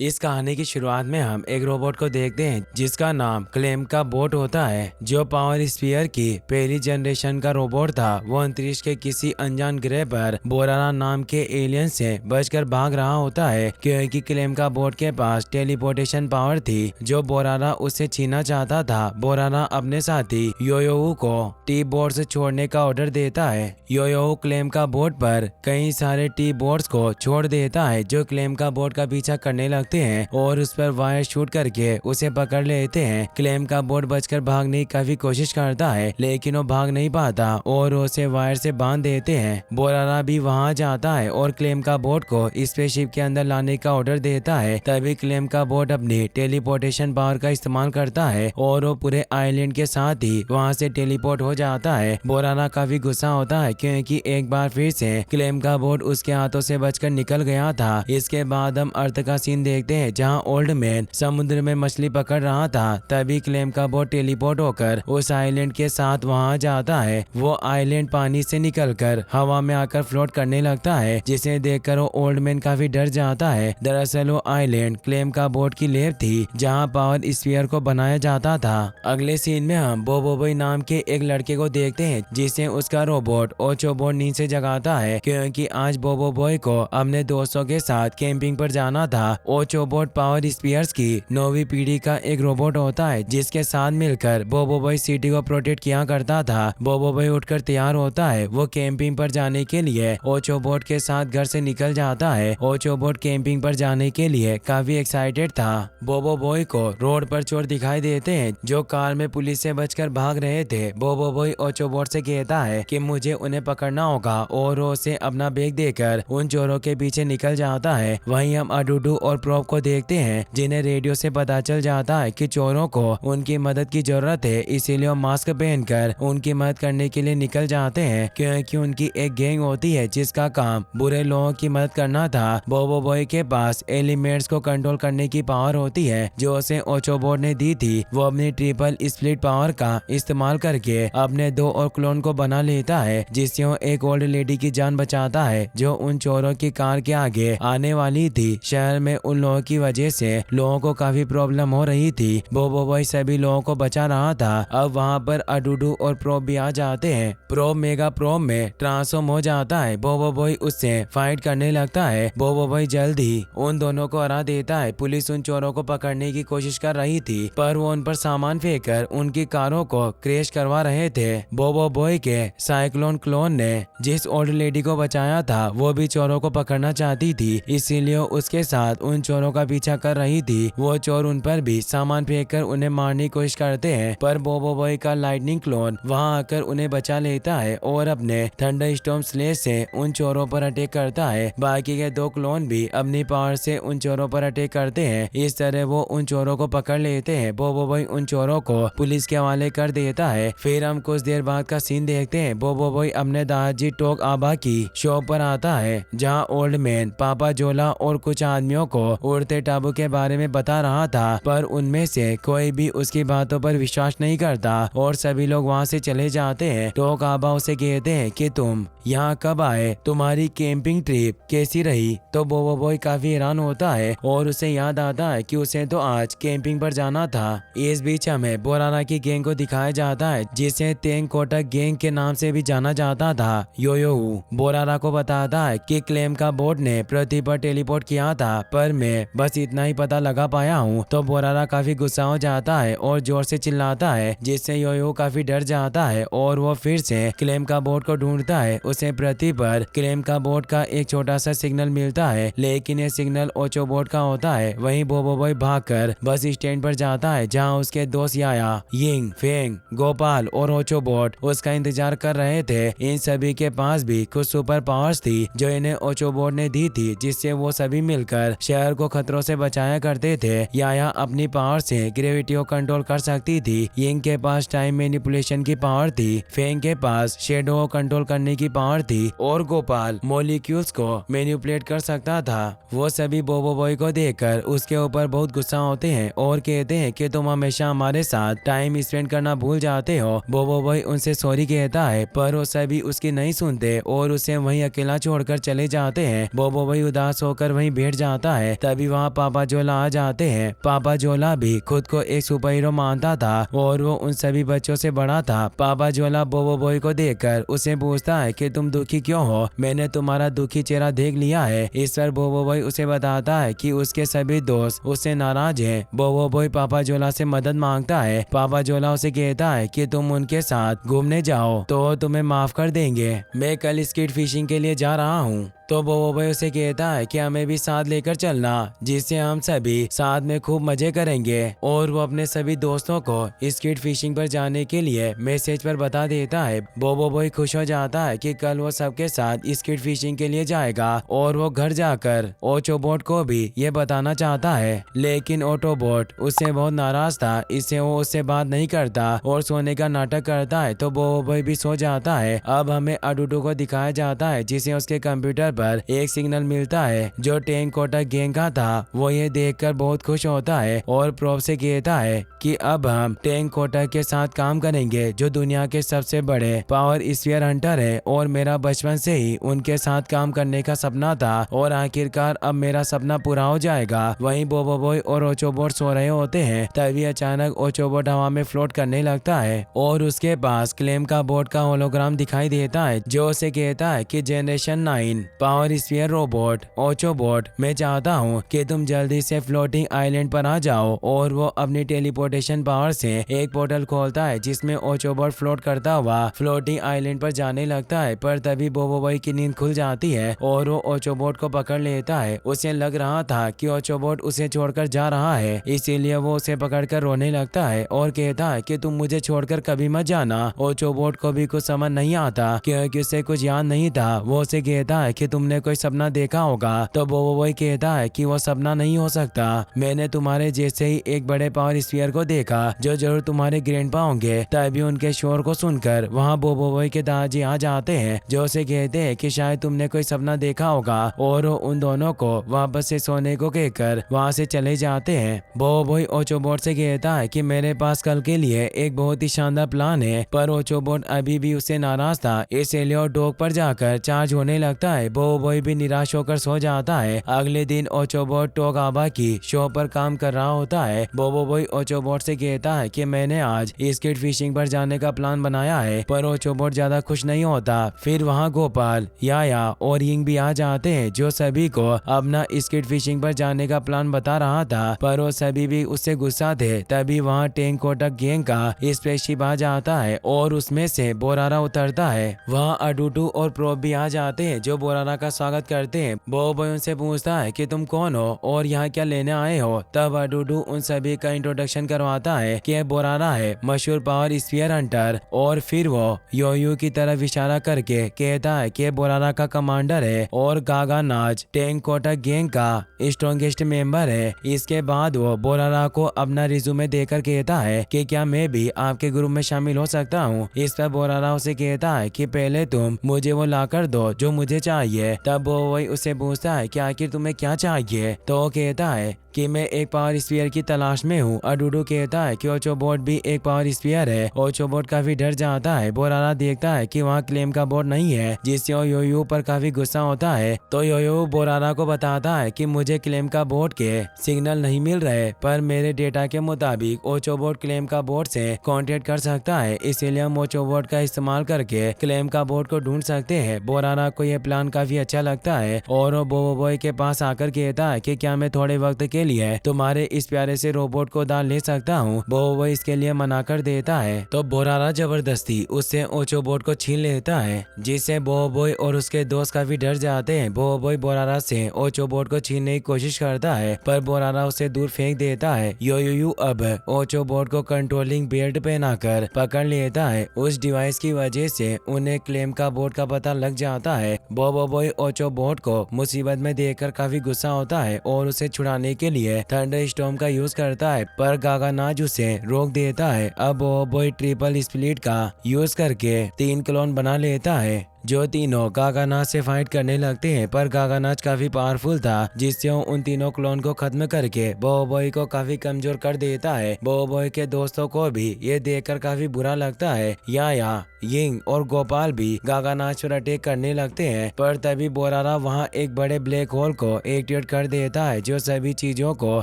इस कहानी की शुरुआत में हम एक रोबोट को देखते हैं जिसका नाम क्लेम का बोट होता है, जो पावर स्फीयर की पहली जनरेशन का रोबोट था। वो अंतरिक्ष के किसी अनजान ग्रह पर बोराना नाम के एलियन से बचकर भाग रहा होता है, क्योंकि क्लेम का बोट के पास टेलीपोर्टेशन पावर थी जो बोराना उससे छीनना चाहता था। बोराना अपने साथी योयोऊ को टी बोट से छोड़ने का ऑर्डर देता है। योयोऊ क्लेम का बोट पर कई सारे टी बोट्स को छोड़ देता है जो क्लेम का बोट का पीछा करने लगते हैं और उस पर वायर शूट करके उसे पकड़ लेते हैं। क्लेम का बोट बचकर भागने की काफी कोशिश करता है, लेकिन वो भाग नहीं पाता और उसे वायर से बांध देते हैं। बोराना भी वहां जाता है और क्लेम का बोट को स्पेसशिप के अंदर लाने का ऑर्डर देता है। तभी क्लेम का बोट अपनी टेलीपोर्टेशन पावर का इस्तेमाल करता है और वो पूरे आइलैंड के साथ ही वहां से टेलीपोर्ट हो जाता है। बोराना काफी गुस्सा होता है क्योंकि एक बार फिर से क्लेम का बोट उसके हाथों से बचकर निकल गया था। इसके बाद हम अर्थ का सीन देखते हैं जहां ओल्ड मैन समुद्र में मछली पकड़ रहा था। तभी क्लेम का बोट टेलीपोर्ट होकर उस आइलैंड के साथ वहां जाता है। वो आइलैंड पानी से निकलकर हवा में आकर फ्लोट करने लगता है, जिसे देखकर वो ओल्ड मैन काफी डर जाता है। दरअसल वो आइलैंड क्लेम का बोट की लैब थी जहां पावर स्फीयर को बनाया जाता था। अगले सीन में हम बोबोबॉय नाम के एक लड़के को देखते हैं जिसे उसका रोबोट ओचोबोट नींद से जगाता है, क्योंकि आज बोबोबॉय को अपने दोस्तों के साथ कैंपिंग पर जाना था। ओचोबोट पावर स्फीयर्स की 9वीं पीढ़ी का एक रोबोट होता है जिसके साथ मिलकर बोबोबॉय सिटी को प्रोटेक्ट किया करता था। बोबोबॉय उठकर तैयार होता है। वो कैंपिंग पर जाने के लिए ओचोबोट के साथ घर से निकल जाता है। ओचोबोट कैंपिंग पर जाने के लिए काफी एक्साइटेड था। बोबोबॉय को रोड पर चोर दिखाई देते हैं जो कार में पुलिस से बचकर भाग रहे थे। बोबोबॉय ओचोबोट से कहता है कि मुझे उन्हें पकड़ना होगा और वो उसे अपना बैग देकर उन चोरों के पीछे निकल जाता है। वहीं हम अडूडू और प्रोप को देखते हैं जिन्हें रेडियो से पता चल जाता है कि चोरों को उनकी मदद की जरूरत है, इसीलिए वो मास्क पहनकर उनकी मदद करने के लिए निकल जाते हैं, क्योंकि उनकी एक गैंग होती है जिसका काम बुरे लोगों की मदद करना था। बोबोबॉय के पास एलिमेंट्स को कंट्रोल करने की पावर होती है जो उसे ओचोबोट ने दी थी। वो अपनी ट्रिपल स्प्लिट पावर का इस्तेमाल करके अपने 2 और क्लोन को बना लेता है, जिससे वो एक ओल्ड लेडी की जान बचाता है जो उन चोरों की कार के आगे आने वाली थी। शहर में उन लोगों की वजह से लोगों को काफी प्रॉब्लम हो रही थी। बोबोबॉय सभी लोगों को बचा रहा था। अब वहाँ पर अडूडू और प्रोप भी आ जाते हैं। प्रोप मेगा प्रोप में ट्रांसफॉर्म हो जाता है। बोबोबॉय उससे फाइट करने लगता है। बोबोबॉय जल्द ही उन दोनों को हरा देता है। पुलिस उन चोरों को पकड़ने की कोशिश कर रही थी, पर वो उन पर सामान फेंककर उनकी कारों को क्रैश करवा रहे थे। बोबोबॉय के साइक्लोन क्लोन ने जिस ओल्ड लेडी को बचाया था वो भी चोरों को पकड़ना चाहती थी, इसीलिए उसके साथ उन चोरों का पीछा कर रही थी। वो चोर उन पर भी सामान फेंककर उन्हें मारने की कोशिश करते हैं, पर बोबोबॉय का लाइटनिंग क्लोन वहां आकर उन्हें बचा लेता है और अपने थंडरस्टॉर्म स्लेश से उन चोरों पर अटैक करता है। बाकी के 2 क्लोन भी अपनी पावर से उन चोरों पर अटैक करते हैं। इस तरह वो उन चोरों को पकड़ लेते हैं। बोबोबॉय उन चोरों को पुलिस के हवाले कर देता है। फिर हम कुछ देर बाद का सीन देखते हैं। बोबोबॉय अपने दादाजी टोक आबा की शॉप पर आता है जहाँ ओल्ड मैन पापा जोला और कुछ आदमियों को उड़ते टापू के बारे में बता रहा था, पर उनमें से कोई भी उसकी बातों पर विश्वास नहीं करता और सभी लोग वहां से चले जाते हैं। टोक आबा उसे कहते हैं कि तुम यहाँ कब आए, तुम्हारी कैंपिंग ट्रिप कैसी रही। तो बोबोबॉय काफी हैरान होता है और उसे याद आता है कि उसे तो आज कैंपिंग पर जाना था। इस बीच हमें बोराना की गैंग को दिखाया जाता है जिसे तेंग कोटक गैंग के नाम से भी जाना जाता था। योयोऊ बोराना को बताता है कि क्लेम का बोट ने पृथ्वी पर टेलीपोर्ट किया था, पर मैं बस इतना ही पता लगा पाया हूँ। तो बोराना काफी गुस्सा हो जाता है और जोर से चिल्लाता है, जिससे योयो काफी डर जाता है और वो फिर से क्लेम का बोट को ढूंढता है। उसे पृथ्वी पर क्लेम का बोट का एक छोटा सा सिग्नल मिलता है, लेकिन ये सिग्नल ओचोबोट का होता है। वहीं बोबोबॉय भागकर बस स्टैंड पर जाता है जहाँ उसके दोस्त याया, यिंग, फेंग, गोपाल और ओचोबोट उसका इंतजार कर रहे थे। इन सभी के पास भी कुछ सुपर पावर्स थी जो इन्हें ओचोबोट ने दी थी, जिससे वो सभी मिलकर शहर को खतरों से बचाया करते थे। याया अपनी पावर से ग्रेविटी को कंट्रोल कर सकती थी। यिंग के पास टाइम मैनिपुलेशन की पावर थी। फेंग के पास शेडो को कंट्रोल करने की पावर थी और गोपाल मॉलिक्यूल्स को मैनिपुलेट कर सकता था। वो सभी बोबोबॉय को देखकर उसके ऊपर बहुत गुस्सा होते हैं और कहते हैं कि तुम हमेशा हमारे साथ टाइम स्पेंड करना भूल जाते हो। बोबोबॉय उनसे सॉरी कहता है, पर वो सभी उसकी नहीं सुनते और उसे वहीं अकेला छोड़कर चले जाते हैं। बोबोबॉय उदास होकर वहीं बैठ जाता है। तभी वहाँ पापा जोला आ जाते हैं। पापा जोला भी खुद को एक सुपर हीरो मानता था और वो उन सभी बच्चों से बड़ा था। पापा जोला बोबो बॉय को देखकर उसे पूछता है कि तुम दुखी क्यों हो, मैंने तुम्हारा दुखी चेहरा देख लिया है। इस पर बोबो बॉय उसे बताता है कि उसके सभी दोस्त उससे नाराज हैं। बोबो बॉय पापा जोला से मदद मांगता है। पापा जोला उसे कहता है कि तुम उनके साथ घूमने जाओ तो तुम्हें माफ कर देंगे। मैं कल स्किट फिशिंग के लिए जा रहा हूँ। तो बोबो बॉय उसे कहता है कि हमें भी साथ लेकर चलना, जिससे हम सभी साथ में खूब मजे करेंगे। और वो अपने सभी दोस्तों को स्किट फिशिंग पर जाने के लिए मैसेज पर बता देता है। बोबो बॉय खुश हो जाता है कि कल वो सबके साथ स्किट फिशिंग के लिए जाएगा और वो घर जाकर ओचोबोट को भी ये बताना चाहता है, लेकिन ओटोबोट उससे बहुत नाराज था, इससे वो उससे बात नहीं करता और सोने का नाटक करता है। तो बोबो बॉय भी सो जाता है। अब हमें अडूडू को दिखाया जाता है, जिसे उसके कंप्यूटर पर एक सिग्नल मिलता है जो टैंक कोटा गैंग का था। वो ये देखकर बहुत खुश होता है और प्रोब से कहता है कि अब हम टैंक कोटा के साथ काम करेंगे, जो दुनिया के सबसे बड़े पावर स्फीयर हंटर है। और मेरा बचपन से ही उनके साथ काम करने का सपना था और आखिरकार अब मेरा सपना पूरा हो जाएगा। वहीं बोबो बॉय और ओचोबोट सो रहे होते हैं, तभी अचानक ओचोबोट हवा में फ्लोट करने लगता है और उसके पास क्लेम का बोर्ड का होलोग्राम दिखाई देता है, जो उसे कहता है कि जनरेशन 9 पावर स्फीयर रोबोट ओचोबोट, मैं चाहता हूँ कि तुम जल्दी से फ्लोटिंग आइलैंड पर आ जाओ। और वो अपनी टेलीपोर्टेशन पावर से एक पोर्टल खोलता है, जिसमें ओचोबोट फ्लोट करता हुआ फ्लोटिंग आइलैंड पर जाने लगता है। पर तभी बोबो बॉय की नींद खुल जाती है और वो ओचोबोट को पकड़ लेता है। उसे लग रहा था कि ओचोबोट उसे छोड़कर जा रहा है, इसीलिए वो उसे पकड़कर रोने लगता है और कहता है कि तुम मुझे छोड़कर कभी मत जाना। ओचोबोट को भी कुछ समझ नहीं आता क्योंकि उसे कुछ याद नहीं था। वो उसे कहता है कि तुमने कोई सपना देखा होगा। तो बोबो बॉय कहता है कि वो सपना नहीं हो सकता, मैंने तुम्हारे जैसे ही एक बड़े पावर स्फीयर को देखा जो जरूर तुम्हारे ग्रैंडपा होंगे। तभी उनके शोर को सुनकर वहाँ बोबो बॉय के दादाजी आ जाते हैं, जो उसे कहते हैं कि शायद तुमने कोई सपना देखा होगा। और वो उन दोनों को वापस से सोने को कहकर वहाँ से चले जाते हैं। बोबो बॉय ओचोबोट से कहता है कि मेरे पास कल के लिए एक बहुत ही शानदार प्लान है, पर ओचोबोट अभी भी उससे नाराज था, इसलिए वो डॉक पर जाकर चार्ज होने लगता है। बोबो बॉय भी निराश होकर सो जाता है। अगले दिन ओचोबोट टोगाबा की शो पर काम कर रहा होता है। बोबो बॉय ओचोबोट से कहता है कि मैंने आज स्किट फिशिंग पर जाने का प्लान बनाया है, पर ओचोबोट ज्यादा खुश नहीं होता। फिर वहाँ गोपाल, याया और यिंग भी आ जाते हैं, जो सभी को अपना स्किट फिशिंग पर जाने का प्लान बता रहा था, पर वो सभी भी उससे गुस्सा थे। तभी वहाँ टैंक कोटक गैंग का स्पेसशिप आ जाता है और उसमें से बोरारा उतरता है। वहाँ अडूडू और प्रोब भी आ जाते हैं, जो बोरारा का स्वागत करते हैं। बोबो बॉय उनसे पूछता है कि तुम कौन हो और यहाँ क्या लेने आए हो। तब अडूडू उन सभी का इंट्रोडक्शन करवाता है कि बोरारा है मशहूर पावर स्फीयर हंटर। और फिर वो योयू की तरफ इशारा करके कहता है कि बोरारा का कमांडर है और गागा नाज टैंक कोटक गैंग का स्ट्रॉन्गेस्ट मेंबर है। इसके बाद वो बोरारा को अपना रिज्यूमे देकर कहता है कि क्या मैं भी आपके ग्रुप में शामिल हो सकता हूँ। इस पर बोरारा उसे कहता है कि पहले तुम मुझे वो लाकर दो जो मुझे चाहिए। तब वो वही उसे पूछता है कि आखिर तुम्हें क्या चाहिए। तो वो कहता है कि मैं एक पावर स्फीयर की तलाश में हूँ। अडूडू कहता है कि ओचोबोट भी एक पावर स्फीयर है। ओचोबोट काफी डर जाता है। बोरारा देखता है कि वहाँ क्लेम का बोर्ड नहीं है, जिससे वो योयू पर काफी गुस्सा होता है। तो योयू बोरारा को बताता है कि मुझे क्लेम का बोर्ड के सिग्नल नहीं मिल रहे, पर मेरे डेटा के मुताबिक ओचोबोट क्लेम का बोर्ड से कॉन्टेक्ट कर सकता है, इसीलिए हम ओचोबोट का इस्तेमाल करके क्लेम का बोर्ड को ढूंढ सकते हैं। बोरारा को यह प्लान काफी अच्छा लगता है और वो बोबो बॉय के पास आकर कहता है कि क्या मैं थोड़े वक्त के लिए तुम्हारे इस प्यारे से रोबोट को दान ले सकता हूँ। बोबो बॉय इसके लिए मना कर देता है। तो बोरारा जबरदस्ती उससे ओचोबोट को छीन लेता है, जिससे बोबो बॉय और उसके दोस्त काफी डर जाते हैं। बोबो बॉय बोरारा से ओचोबोट को छीनने की कोशिश करता है, पर बोरारा उसे दूर फेंक देता है। योयू अब ओचोबोट को कंट्रोलिंग बेल्ट पहनाकर पकड़ लेता है। उस डिवाइस की वजह से उन्हें क्लेम का बोर्ड का पता लग जाता है। बोबो बॉय ओचोबोट को मुसीबत में देखकर काफी गुस्सा होता है और उसे छुड़ाने के लिए थंडर स्टॉर्म का यूज करता है, पर गागानाज उसे रोक देता है। अब बोबो बॉय ट्रिपल स्प्लिट का यूज करके 3 क्लोन बना लेता है। जो तीनों गागानाच से फाइट करने लगते हैं, पर गागानाच काफी पावरफुल था जिससे वो उन तीनों क्लोन को खत्म करके बोबोई को काफी कमजोर कर देता है। बोबोई के दोस्तों को भी ये देखकर काफी बुरा लगता है। याया, यिंग और गोपाल भी गागानाच पर अटैक करने लगते हैं, पर तभी बोरारा वहाँ एक बड़े ब्लैक होल को एक्टिवेट कर देता है जो सभी चीजों को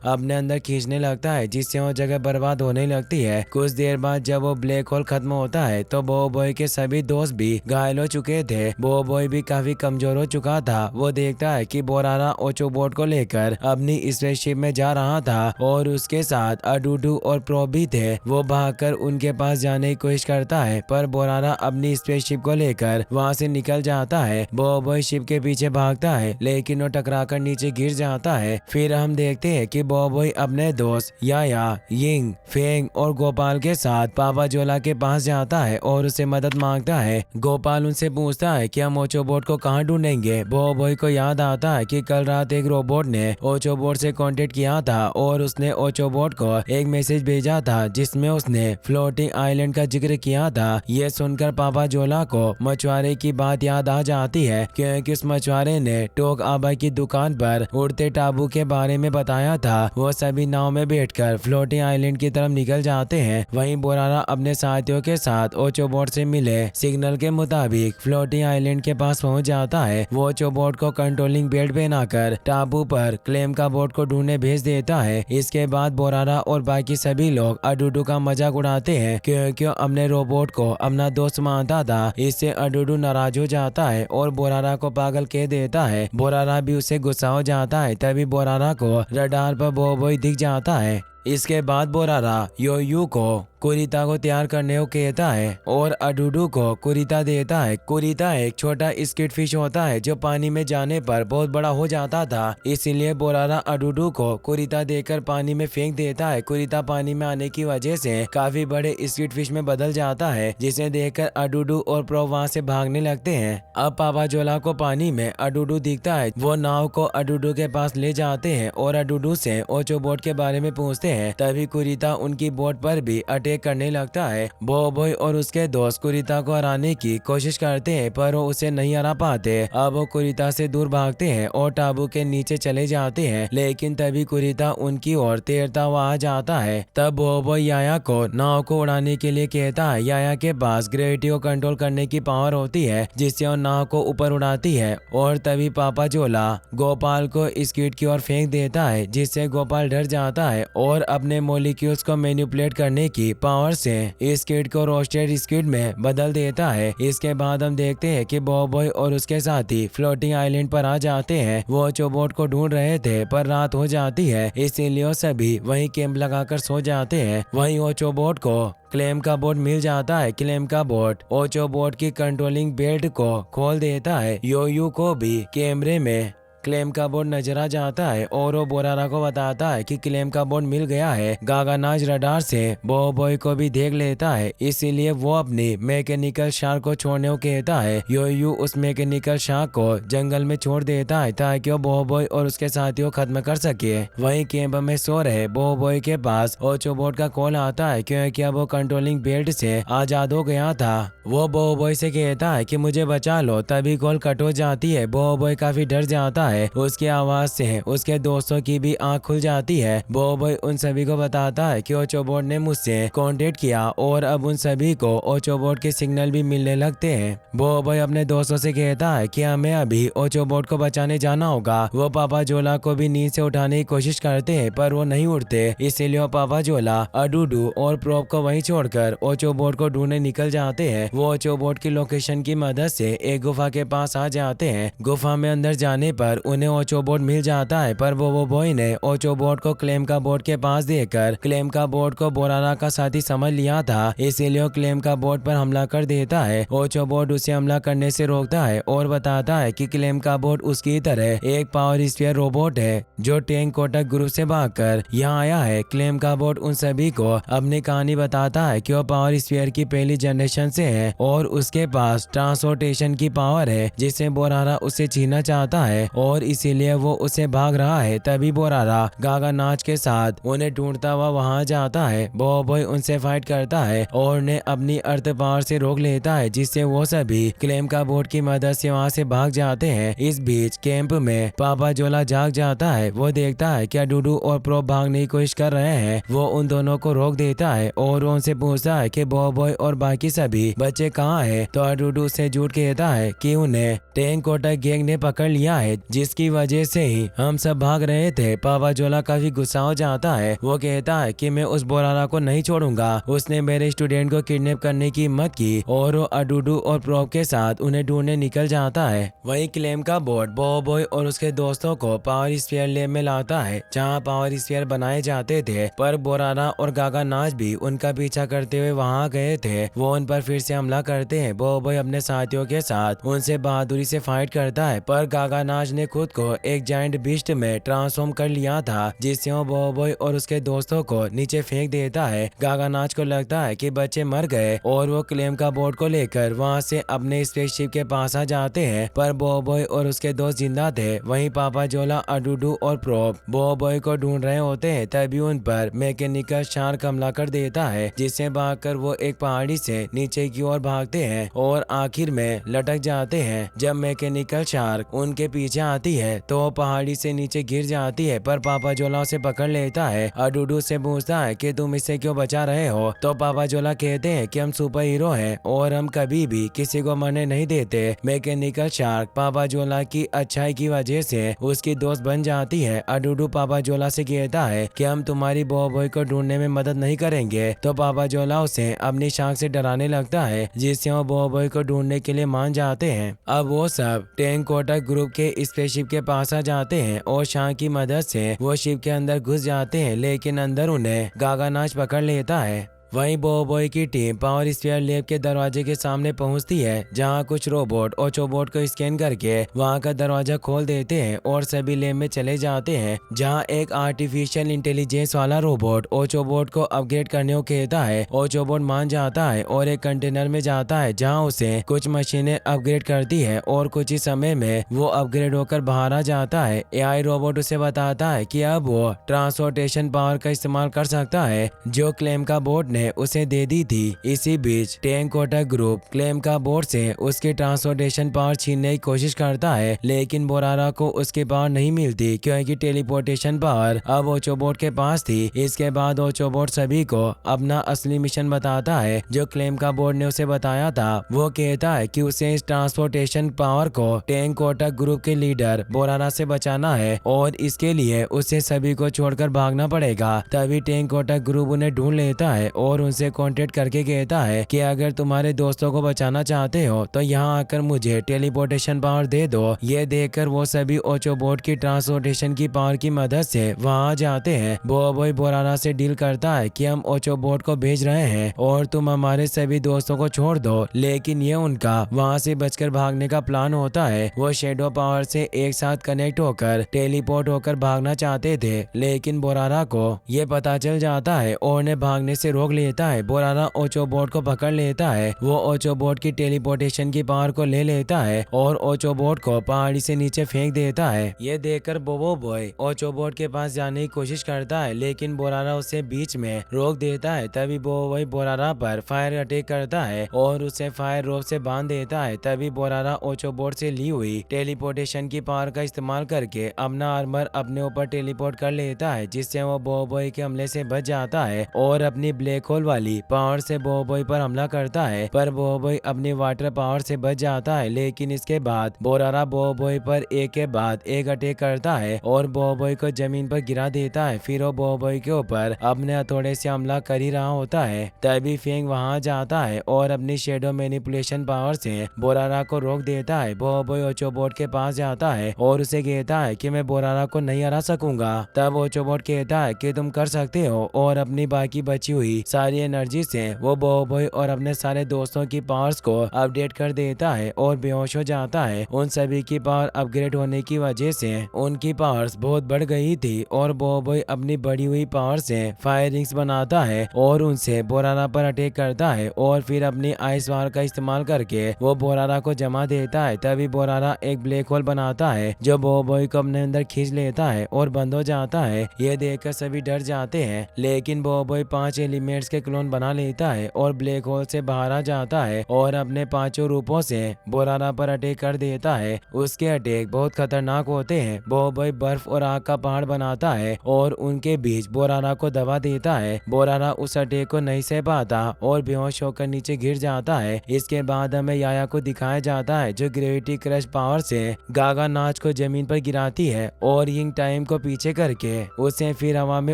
अपने अंदर खींचने लगता है, जिससे वो जगह बर्बाद होने लगती है। कुछ देर बाद जब वो ब्लैक होल खत्म होता है तो बोबोई के सभी दोस्त भी घायल हो चुके थे। बोबोई भी काफी कमजोर हो चुका था। वो देखता है कि बोरारा ओचोबोट को लेकर अपनी स्पेसशिप में जा रहा था और उसके साथ अडूडू और प्रो भी थे। वो भागकर उनके पास जाने की कोशिश करता है, पर बोरारा अपनी स्पेसशिप को लेकर वहाँ से निकल जाता है। बोबोई शिप के पीछे भागता है लेकिन वो टकराकर नीचे गिर जाता है। फिर हम देखते हैं कि बोबोई अपने दोस्त याया, यिंग, फेंग और गोपाल के साथ पापा जोला के पास जाता है और उसे मदद मांगता है। गोपाल उनसे पूछता है कि हम ओचोबोट को कहाँ ढूंढेंगे। बोबोई को याद आता है कि कल रात एक रोबोट ने ओचोबोट से कांटेक्ट किया था और उसने ओचोबोट को एक मैसेज भेजा था जिसमें उसने फ्लोटिंग आइलैंड का जिक्र किया था। ये सुनकर पापा जोला को मछुआरे की बात याद आ जाती है क्योंकि उस मछुआरे ने टोक आबा की दुकान पर उड़ते टाबू के बारे में बताया था। वो सभी नाव में बैठकर फ्लोटिंग आइलैंड की तरफ निकल जाते हैं। वहीं बोरारा अपने साथियों के साथ ओचोबोट से मिले सिग्नल के मुताबिक फ्लोटिंग आइलैंड के पास पहुंच जाता है। वो ओचोबोट को कंट्रोलिंग बेल्ट पहनाकर टाबू पर क्लेम का बोट को ढूंढने भेज देता है। इसके बाद बोरारा और बाकी सभी लोग अडूडू का मजाक उड़ाते हैं क्योंकि अपने रोबोट को अपना दोस्त मानता था। इससे अडूडू नाराज हो जाता है और बोरारा को पागल कह देता है। बोरारा भी उससे गुस्सा हो जाता है। तभी बोरारा को रडार पर बोबोई दिख जाता है। इसके बाद बोरारा योयू को कुरिता को तैयार करने को कहता है और अडूडू को कुरिता देता है। कुरिता एक छोटा स्क्विड फिश होता है जो पानी में जाने पर बहुत बड़ा हो जाता था, इसीलिए बोरारा अडूडू को कुरिता देकर पानी में फेंक देता है। कुरिता पानी में आने की वजह से काफी बड़े स्क्विड फिश में बदल जाता है, जिसे देखकर अडूडू और प्रो वहाँ से भागने लगते हैं। अब पापा जोला को पानी में अडूडू दिखता है। वो नाव को अडूडू के पास ले जाते हैं और अडूडू से ओचोबोट के बारे में पूछते हैं। तभी कुरिता उनकी बोट पर भी अटैक करने लगता है। बोबोई और उसके दोस्त कुरिता को हराने की कोशिश करते हैं पर वो उसे नहीं हरा पाते। अब वो कुरिता से दूर भागते हैं और टाबू के नीचे चले जाते हैं, लेकिन तभी कुरिता उनकी ओर तैरता हुआ आ जाता है। तब बोबोई याया को नाव को उड़ाने के लिए कहता है। याया के पास ग्रेविटी को कंट्रोल करने की पावर होती है जिससे वो नाव को ऊपर उड़ाती है और तभी पापा जोला गोपाल को स्क्विड की ओर फेंक देता है, जिससे गोपाल डर जाता है और अपने मॉलिक्यूल्स को मैनिपुलेट करने की पावर से स्क्विड को रोस्टेड स्क्विड में बदल देता है। इसके बाद हम देखते हैं कि बोबोई और उसके साथी फ्लोटिंग आइलैंड पर आ जाते हैं। वो ओचोबोट को ढूंढ रहे थे पर रात हो जाती है, इसीलिए वो सभी वहीं कैंप लगाकर सो जाते हैं। वहीं ओचोबोट को क्लेम का बोट मिल जाता है। क्लेम का बोट ओचोबोट की कंट्रोलिंग बेल्ट को खोल देता है। योयू को भी कैमरे में क्लेम का बोर्ड नजर आ जाता है और वो बोरारा को बताता है कि क्लेम का बोर्ड मिल गया है। गागानाच रडार से बोबोई को भी देख लेता है, इसीलिए वो अपनी मैकेनिकल शार्क को छोड़ने को कहता है। योयू उस मैकेनिकल शार्क को जंगल में छोड़ देता है ताकि वो बोबोई और उसके साथियों को खत्म कर सके। वहीं कैंप में सो रहे बोबोई के पास ओचोबोट का कॉल आता है क्योंकि अब वो कंट्रोलिंग बेल्ट से आजाद हो गया था। वो बोबोई से कहता है कि मुझे बचा लो, तभी कॉल कट हो जाती है। बोबोई काफी डर जाता है। उसकी आवाज से उसके दोस्तों की भी आंख खुल जाती है। बोबोई उन सभी को बताता है कि ओचोबोट ने मुझसे कांटेक्ट किया और अब उन सभी को ओचोबोट के सिग्नल भी मिलने लगते हैं। बोबोई अपने दोस्तों से कहता है कि हमें अभी ओचोबोट को बचाने जाना होगा। वो पापा जोला को भी नींद से उठाने की कोशिश करते हैं पर वो नहीं उठते, इसीलिए वो पापा जोला, अडूडू और प्रोप को वहीं छोड़कर ओचोबोट को ढूंढने निकल जाते हैं। वो ओचोबोट की लोकेशन की मदद से एक गुफा के पास आ जाते हैं। गुफा में अंदर जाने पर उन्हें ओचोबोट मिल जाता है, पर बोबोई ने ओचोबोट को क्लेम का बोट के पास देकर क्लेम का बोट को बोरारा का साथी समझ लिया था, इसीलिए क्लेम का बोट पर हमला कर देता है। ओचोबोट उसे हमला करने से रोकता है और बताता है कि क्लेम का बोट उसकी तरह एक पावर स्फीयर रोबोट है जो टैंक कोटक ग्रुप से भागकर यहाँ आया है। क्लेम का बोट उन सभी को अपनी कहानी बताता है कि वो पावर स्फीयर की पहली जनरेशन से है और उसके पास ट्रांसपोर्टेशन की पावर है जिसे बोरारा उसे छीनना चाहता है और और इसीलिए वो उसे भाग रहा है। तभी बोरारा गागा नाच के साथ उन्हें ढूंढता हुआ वहां जाता है। बॉब बॉय उनसे फाइट करता है और उन्हें अपनी अर्थ पावर से रोक लेता है, जिससे वो सभी क्लेम का बोट की मदद से वहां से भाग जाते हैं। इस बीच कैंप में पापा जोला जाग जाता है। वो देखता है कि डूडू और प्रो भागने की कोशिश कर रहे हैं। वो उन दोनों को रोक देता है और वो उनसे पूछता है कि बॉब बॉय और बाकी सभी बच्चे कहाँ हैं। तो डूडू से झूठ कहता है कि उन्हें टैंक कोटक गैंग ने पकड़ लिया है, जिसकी वजह से ही हम सब भाग रहे थे। पापा जोला काफी गुस्सा हो जाता है। वो कहता है कि मैं उस बोरारा को नहीं छोड़ूंगा, उसने मेरे स्टूडेंट को किडनैप करने की हिम्मत की। और वो अडूडू और प्रोप के साथ उन्हें ढूंढने निकल जाता है। वहीं क्लेम का बोट बॉब बॉय और उसके दोस्तों को पावर स्फीयर लैब में लाता है, जहां पावर स्फीयर बनाए जाते थे। पर बोरारा और गागा नाच भी उनका पीछा करते हुए वहां गए थे। वो उन पर फिर से हमला करते हैं। बॉब बॉय अपने साथियों के साथ उनसे बहादुरी से फाइट करता है, पर गागा नाच ने खुद को एक जायंट बीस्ट में ट्रांसफॉर्म कर लिया था, जिससे वो बॉब बॉय और उसके दोस्तों को नीचे फेंक देता है। गागा नाच को लगता है कि बच्चे मर गए और वो क्लेम का बोट को लेकर वहां से अपने स्पेसशिप के पास आ जाते हैं, पर बॉब बॉय और उसके दोस्त जिंदा थे। वहीं पापा जोला, अडूडू और प्रोप बॉब बॉय को ढूंढ रहे होते हैं। तभी उन पर मैकेनिकल शार्क हमला कर देता है, जिससे भागकर वो एक पहाड़ी से नीचे की ओर भागते हैं और आखिर में लटक जाते हैं। जब मैकेनिकल शार्क उनके पीछे आती है तो वो पहाड़ी से नीचे गिर जाती है, पर पापा जोला उसे पकड़ लेता है। अडूडू से पूछता है कि तुम इसे क्यों बचा रहे हो। तो पापा जोला कहते हैं कि हम सुपर हीरो हैं और हम कभी भी किसी को मरने नहीं देते। मैकेनिकल शार्क पापा जोला की अच्छाई की वजह से उसकी दोस्त बन जाती है। अडूडू पापा जोला से कहता है कि हम तुम्हारी बॉब बॉय को ढूंढने में मदद नहीं करेंगे। तो पापा जोला उसे अपनी शाख से डराने लगता है, जिससे वो बॉब बॉय को ढूंढने के लिए मान जाते हैं। अब वो सब टैंक कोटक ग्रुप के स्पेसशिप के पास आ जाते हैं और शाख की मदद से वो शिप के अंदर घुस जाते हैं, लेकिन अंदर उन्हें गागा नाच पकड़ लेता है। वहीं बॉब बॉय की टीम पावर स्फीयर लैब के दरवाजे के सामने पहुंचती है, जहां कुछ रोबोट ओचोबोट को स्कैन करके वहां का दरवाजा खोल देते हैं और सभी लैब में चले जाते हैं, जहां एक आर्टिफिशियल इंटेलिजेंस वाला रोबोट ओचोबोट को अपग्रेड करने को कहता है। ओचोबोट मान जाता है और एक कंटेनर में जाता है, जहां उसे कुछ मशीनें अपग्रेड करती है और कुछ ही समय में वो अपग्रेड होकर बाहर आ जाता है। एआई रोबोट उसे बताता है कि अब वो ट्रांसपोर्टेशन पावर का इस्तेमाल कर सकता है, जो क्लेम का बोट ने उसे दे दी थी। इसी बीच टैंक कोटक ग्रुप क्लेम का बोट से उसकी ट्रांसपोर्टेशन पावर छीनने की कोशिश करता है, लेकिन बोरारा को उसकी पावर नहीं मिलती, क्योंकि टेलीपोर्टेशन पावर अब ओचोबोट के पास थी। इसके बाद ओचोबोट सभी को अपना असली मिशन बताता है, जो क्लेम का बोट ने उसे बताया था। वो कहता है कि उसे इस ट्रांसपोर्टेशन पावर को टैंक कोटक ग्रुप के लीडर बोरारा से बचाना है और इसके लिए उसे सभी को छोड़कर भागना पड़ेगा। तभी टैंक कोटक ग्रुप उन्हें ढूंढ लेता है और उनसे कांटेक्ट करके कहता है कि अगर तुम्हारे दोस्तों को बचाना चाहते हो तो यहाँ आकर मुझे टेलीपोर्टेशन पावर दे दो। ये देखकर वो सभी ओचोबोट की ट्रांसपोर्टेशन की पावर की मदद से वहाँ जाते हैं। बॉब बॉय बोरारा से डील करता है कि हम ओचोबोट को भेज रहे हैं और तुम हमारे सभी दोस्तों को छोड़ दो, लेकिन ये उनका वहाँ से बचकर भागने का प्लान होता है। वो शेडो पावर से एक साथ कनेक्ट होकर टेलीपोर्ट होकर भागना चाहते थे, लेकिन बोरारा को ये पता चल जाता है और उन्हें भागने से रोक लेता है। बोरारा ओचोबोट को पकड़ लेता है। वो ओचोबोट की टेलीपोर्टेशन की पावर को ले लेता है और ओचोबोट को पहाड़ी से नीचे फेंक देता है। ये देखकर बोबो बॉय ओचोबोट के पास जाने की कोशिश करता है, लेकिन बोरारा उसे बीच में रोक देता है। तभी बोबो बॉय बोरारा पर फायर अटैक करता है और उसे फायर रोप से बांध देता है। तभी बोरारा ओचोबोट से ली हुई टेलीपोर्टेशन की पावर का इस्तेमाल करके अपना आर्मर अपने ऊपर टेलीपोर्ट कर लेता है, जिससे वो बोबो बॉय के हमले से बच जाता है और अपनी ब्लैक होल वाली पावर से बॉब बॉय पर हमला करता है। पर बॉब बॉय अपनी वाटर पावर से बच जाता है, लेकिन इसके बाद बोरारा बॉब बॉय पर एक के बाद एक अटैक करता है और बॉब बॉय को जमीन पर गिरा देता है। फिर वो बॉब बॉय के ऊपर अपने हथौड़े से हमला कर ही रहा होता है। तभी फेंग वहां जाता है और अपनी शेडो मैनिपुलेशन पावर से बोरारा को रोक देता है। बॉब बॉय ओचोबोट के पास जाता है और उसे कहता है कि मैं बोरारा को नहीं हरा सकूंगा। तब ओचोबोट कहता है कि तुम कर सकते हो और अपनी बाकी बची हुई सारी एनर्जी से वो बॉय और अपने सारे दोस्तों की पावर्स को अपडेट कर देता है और बेहोश हो जाता है। उन सभी की पावर अपग्रेड होने की वजह से उनकी पावर्स बहुत बढ़ गई थी और बॉय अपनी बढ़ी हुई पावर से फायर रिंग्स बनाता है और उनसे बोराना पर अटैक करता है और फिर अपनी आइस वार का इस्तेमाल करके वो बोराना को जमा देता है। तभी बोराना एक ब्लैक होल बनाता है जो बॉय को अपने अंदर खींच लेता है और बंद हो जाता है। ये देखकर सभी डर जाते हैं, लेकिन बॉय 5 एलिमेंट्स के क्लोन बना लेता है और ब्लैक होल से बाहर आ जाता है और अपने 5 रूपों से बोराना पर अटैक कर देता है। उसके अटैक बहुत खतरनाक होते हैं। बॉय बर्फ और आग का पहाड़ बनाता है और उनके बीच बोराना को दबा देता है। बोराना उस अटैक को नहीं सह पाता और बेहोश होकर नीचे गिर जाता है। इसके बाद हमें याया को दिखाया जाता है जो ग्रेविटी क्रश पावर से गागा नाच को जमीन पर गिराती है और यिंग टाइम को पीछे करके उसे फिर हवा में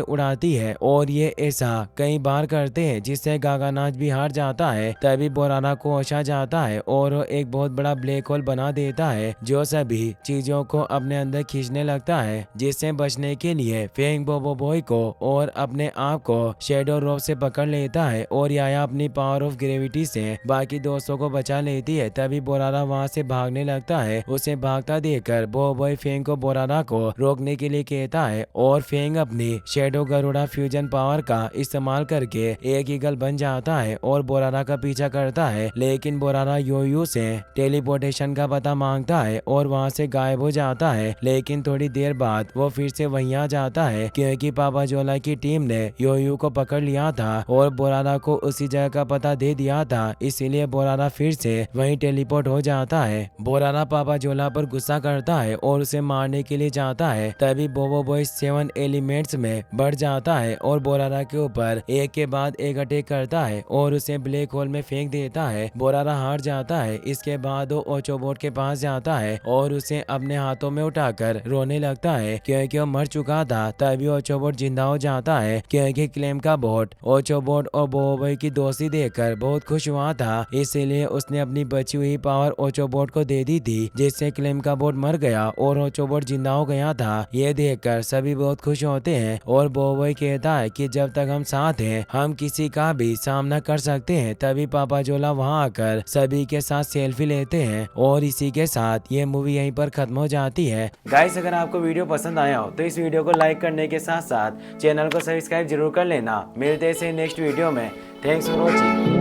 उड़ाती है और ये ऐसा कई बार करते हैं जिससे गागा नाच भी हार जाता है। तभी बोराना को होश आ जाता है और वो एक बहुत बड़ा ब्लैक होल बना देता है जो सभी चीजों को अपने अंदर खींचने लगता है। जिससे बचने के लिए फेंग बॉय को और अपने आप को शेडो रोप से पकड़ लेता है और याया अपनी पावर ऑफ ग्रेविटी से बाकी दोस्तों को बचा लेती है। तभी बोराना वहाँ से भागने लगता है। उसे भागता देखकर बॉय फेंग को बोराना को रोकने के लिए कहता है और फेंग अपनी शेडो गरुड़ा फ्यूजन पावर का इस्तेमाल करके एक ईगल बन जाता है और बोराना का पीछा करता है। लेकिन बोराना योयू से टेलीपोर्टेशन का पता मांगता है और वहाँ से गायब हो जाता है। लेकिन थोड़ी देर बाद वो फिर से वहीं आ जाता है क्योंकि पापा जोला की टीम ने योयू को पकड़ लिया था और बोराना को उसी जगह का पता दे दिया था। इसीलिए बोराना फिर से वहीं टेलीपोर्ट हो जाता है। बोराना पापा जोला पर गुस्सा करता है और उसे मारने के लिए जाता है। तभी बॉय 7 एलिमेंट्स में बढ़ जाता है और बोराना के ऊपर एक के बाद एक अटैक करता है और उसे ब्लैक होल में फेंक देता है। बोराना हार जाता है। इसके बाद वो ओचोबोट के पास जाता है और उसे अपने हाथों में उठाकर रोने लगता है क्योंकि वो मर चुका था। तभी ओचोबोट जिंदा हो जाता है क्योंकि क्लेम का बोट ओचोबोट और बॉय की दोस्ती देखकर बहुत खुश हुआ था। इसीलिए उसने अपनी बची हुई पावर ओचोबोट को दे दी थी जिससे क्लेम का बोट मर गया और ओचोबोट जिंदा हो गया था। ये देखकर सभी बहुत खुश होते हैं और बॉय कहता है कि जब तक हम साथ हैं हम किसी का भी सामना कर सकते हैं। तभी पापा जोला वहां आकर सभी के साथ सेल्फी लेते हैं और इसी के साथ ये मूवी यहीं पर खत्म हो जाती है। गाइस, अगर आपको वीडियो पसंद आया हो तो इस वीडियो को लाइक करने के साथ साथ चैनल को सब्सक्राइब जरूर कर लेना। मिलते हैं नेक्स्ट वीडियो में। Thanks for watching.